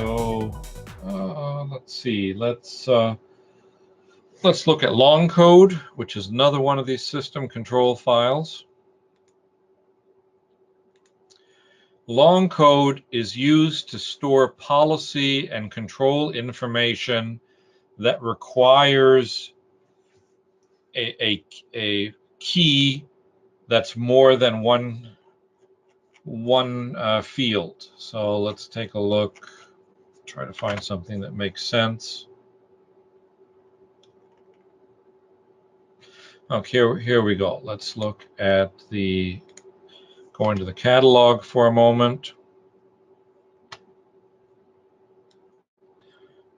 So let's see. Let's look at Long Code, which is another one of these system control files. Long Code is used to store policy and control information that requires a key that's more than one field. So let's take a look, try to find something that makes sense. Okay, here we go. Let's look at go into the catalog for a moment.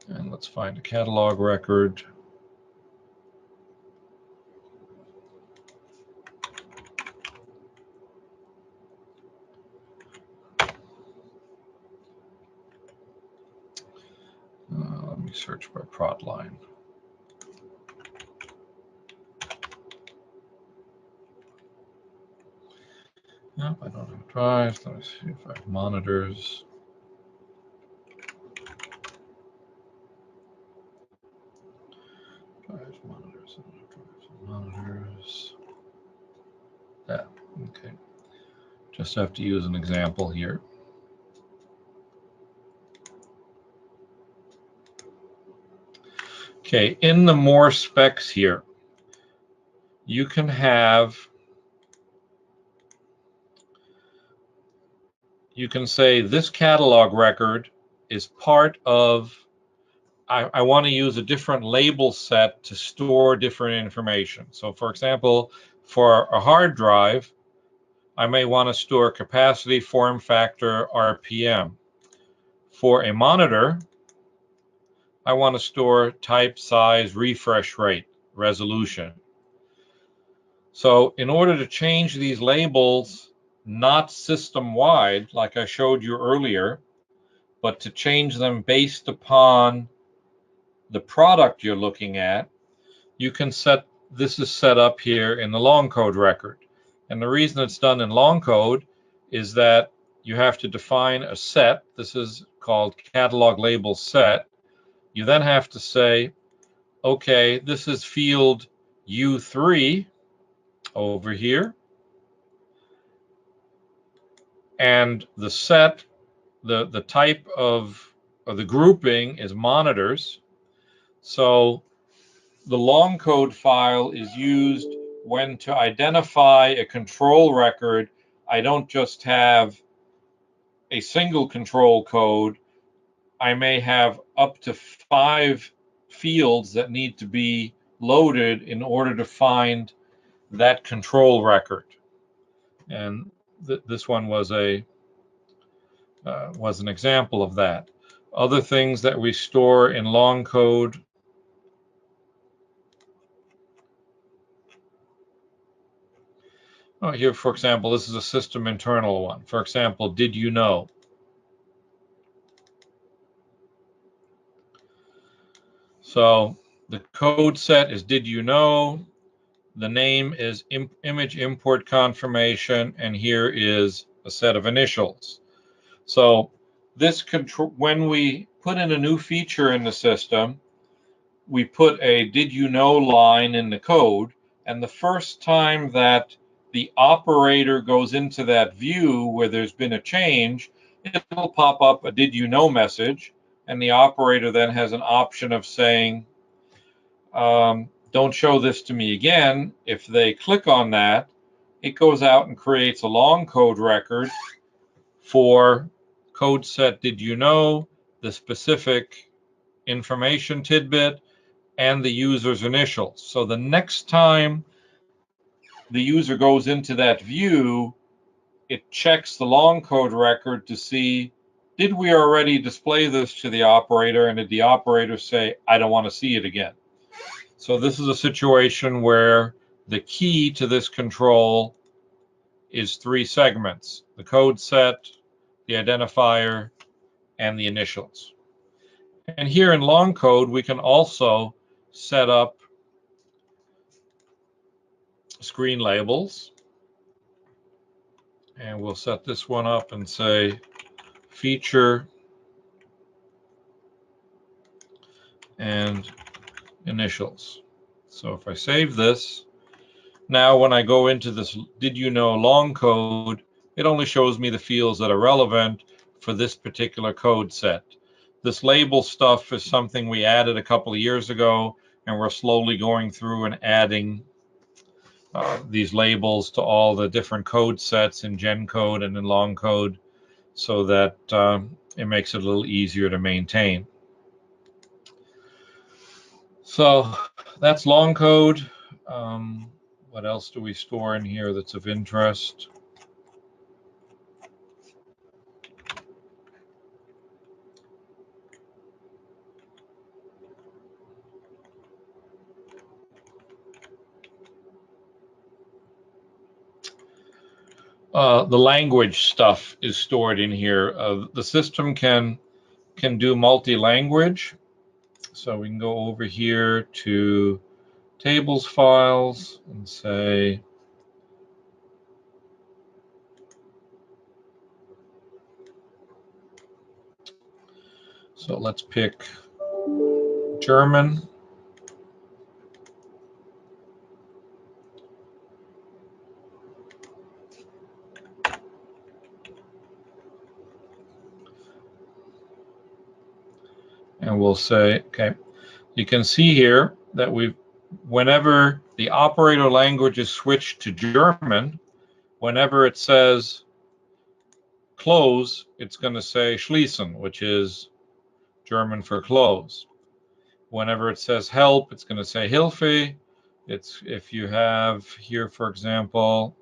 And let's find a catalog record. Let me search by prod line. Nope, I don't have drives. Let me see if I have monitors. Drives, monitors, monitors. Yeah, okay. Just have to use an example here. Okay, in the more specs here, you can say this catalog record is part of, I want to use a different label set to store different information. So for example, for a hard drive, I may want to store capacity, form factor, RPM. For a monitor, I want to store type, size, refresh rate, resolution. So in order to change these labels, not system-wide, like I showed you earlier, but to change them based upon the product you're looking at, you can set, this is set up here in the Long Code record. And the reason it's done in Long Code is that you have to define a set. This is called catalog label set. You then have to say, okay, this is field U3 over here. And the set, the type of, or the grouping is monitors. So the Long Code file is used when to identify a control record. I don't just have a single control code. I may have up to 5 fields that need to be loaded in order to find that control record. And this one was an example of that. Other things that we store in Long Code. Oh, here, for example, this is a system internal one. For example, did you know? So the code set is did you know? The name is image import confirmation, and here is a set of initials. So this control, when we put in a new feature in the system, we put a did you know line in the code, and the first time that the operator goes into that view where there's been a change, it'll pop up a did you know message, and the operator then has an option of saying, don't show this to me again. If they click on that, it goes out and creates a Long Code record for code set did you know, the specific information tidbit, and the user's initials. So the next time the user goes into that view, it checks the Long Code record to see, did we already display this to the operator, and did the operator say, I don't want to see it again? So this is a situation where the key to this control is 3 segments: the code set, the identifier, and the initials. And here in Long Code, we can also set up screen labels. And we'll set this one up and say feature and initials. So if I save this, now when I go into this did you know long code, it only shows me the fields that are relevant for this particular code set. This label stuff is something we added a couple of years ago, and we're slowly going through and adding these labels to all the different code sets in GenCode and in Long Code, so that it makes it a little easier to maintain. So that's Long Code. What else do we store in here that's of interest? The language stuff is stored in here. The system can do multi-language. So we can go over here to tables files and say, so let's pick German. And we'll say, okay, you can see here that whenever the operator language is switched to German, whenever it says close, it's going to say schließen, which is German for close. Whenever it says help, it's going to say Hilfe. It's, if you have here, for example,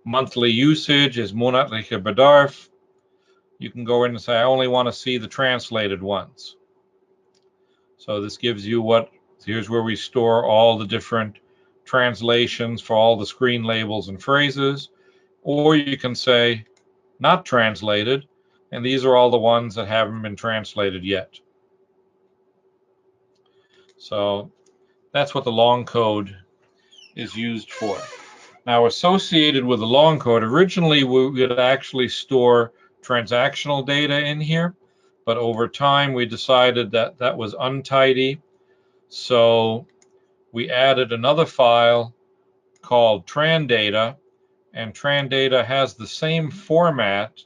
monthly usage is monatlicher Bedarf, you can go in and say, I only want to see the translated ones. So this gives you here's where we store all the different translations for all the screen labels and phrases. Or you can say, not translated, and these are all the ones that haven't been translated yet. So that's what the long code is used for. Now, associated with the long code, originally we would actually store transactional data in here, but over time we decided that that was untidy. So we added another file called TranData, and TranData has the same format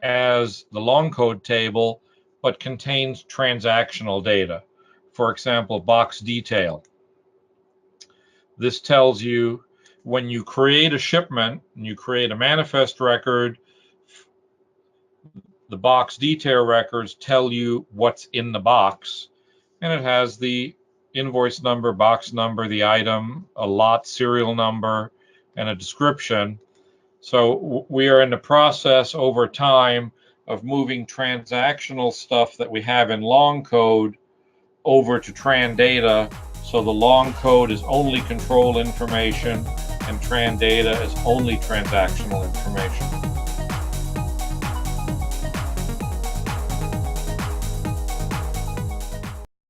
as the long code table, but contains transactional data. For example, box detail. This tells you when you create a shipment and you create a manifest record, the box detail records tell you what's in the box, and it has the invoice number, box number, the item, a lot serial number, and a description. So we are in the process over time of moving transactional stuff that we have in long code over to TranData. So the long code is only control information and TranData is only transactional information.